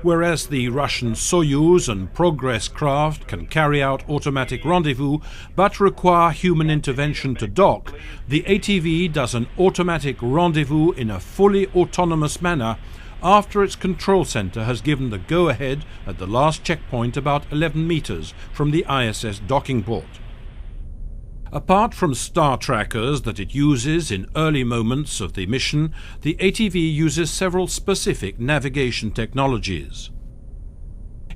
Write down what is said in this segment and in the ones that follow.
Whereas the Russian Soyuz and Progress craft can carry out automatic rendezvous but require human intervention to dock, the ATV does an automatic rendezvous in a fully autonomous manner after its control centre has given the go-ahead at the last checkpoint about 11 metres from the ISS docking port. Apart from star trackers that it uses in early moments of the mission, the ATV uses several specific navigation technologies.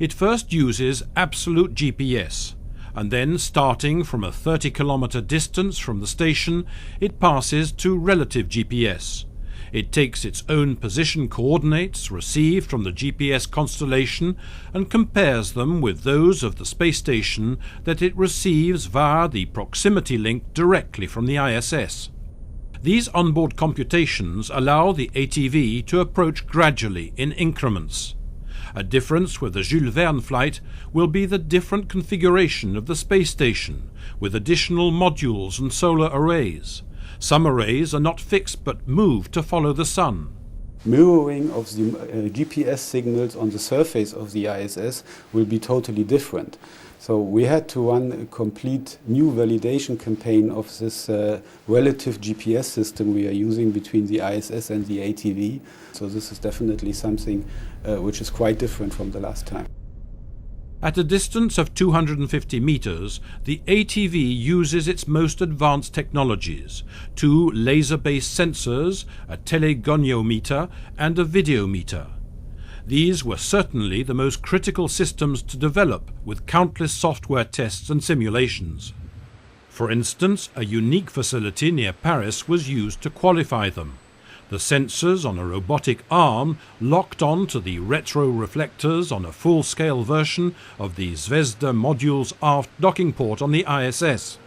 It first uses absolute GPS, and then, starting from a 30-kilometre distance from the station, it passes to relative GPS. It takes its own position coordinates received from the GPS constellation and compares them with those of the space station that it receives via the proximity link directly from the ISS. These onboard computations allow the ATV to approach gradually in increments. A difference with the Jules Verne flight will be the different configuration of the space station, with additional modules and solar arrays. Some arrays are not fixed but move to follow the sun. Mirroring of the GPS signals on the surface of the ISS will be totally different. So we had to run a complete new validation campaign of this relative GPS system we are using between the ISS and the ATV. So this is definitely something which is quite different from the last time. At a distance of 250 meters, the ATV uses its most advanced technologies: 2 laser-based sensors, a telegoniometer and a videometer. These were certainly the most critical systems to develop, with countless software tests and simulations. For instance, a unique facility near Paris was used to qualify them. The sensors on a robotic arm locked on to the retro-reflectors on a full-scale version of the Zvezda module's aft docking port on the ISS.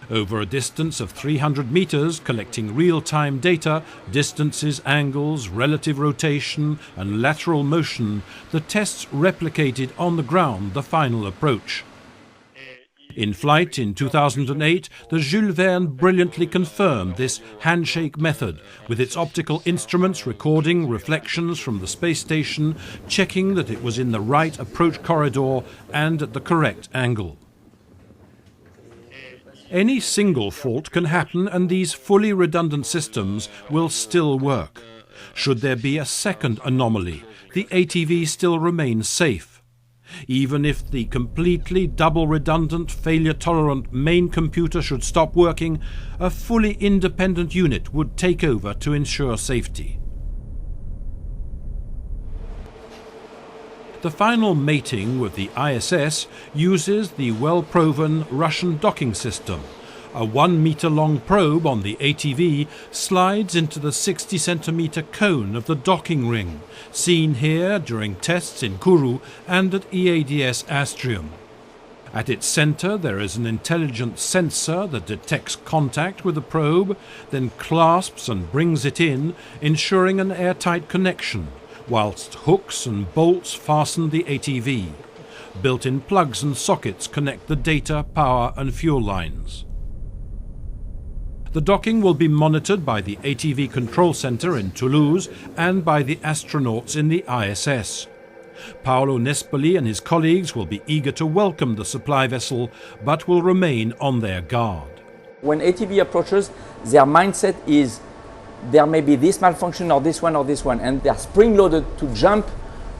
Over a distance of 300 meters, collecting real-time data, distances, angles, relative rotation and lateral motion, the tests replicated on the ground the final approach. In flight in 2008, the Jules Verne brilliantly confirmed this handshake method, with its optical instruments recording reflections from the space station, checking that it was in the right approach corridor and at the correct angle. Any single fault can happen, and these fully redundant systems will still work. Should there be a second anomaly, the ATV still remains safe. Even if the completely double-redundant, failure-tolerant main computer should stop working, a fully independent unit would take over to ensure safety. The final mating with the ISS uses the well-proven Russian docking system. A 1-meter-long probe on the ATV slides into the 60-centimeter cone of the docking ring, seen here during tests in Kourou and at EADS Astrium. At its center there is an intelligent sensor that detects contact with the probe, then clasps and brings it in, ensuring an airtight connection, whilst hooks and bolts fasten the ATV. Built-in plugs and sockets connect the data, power and fuel lines. The docking will be monitored by the ATV Control Centre in Toulouse and by the astronauts in the ISS. Paolo Nespoli and his colleagues will be eager to welcome the supply vessel, but will remain on their guard. When ATV approaches, their mindset is there may be this malfunction or this one, and they are spring-loaded to jump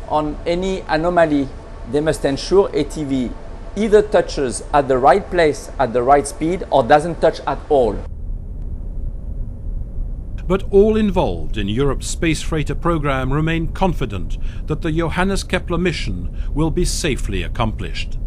on any anomaly. They must ensure ATV either touches at the right place at the right speed or doesn't touch at all. But all involved in Europe's space freighter program remain confident that the Johannes Kepler mission will be safely accomplished.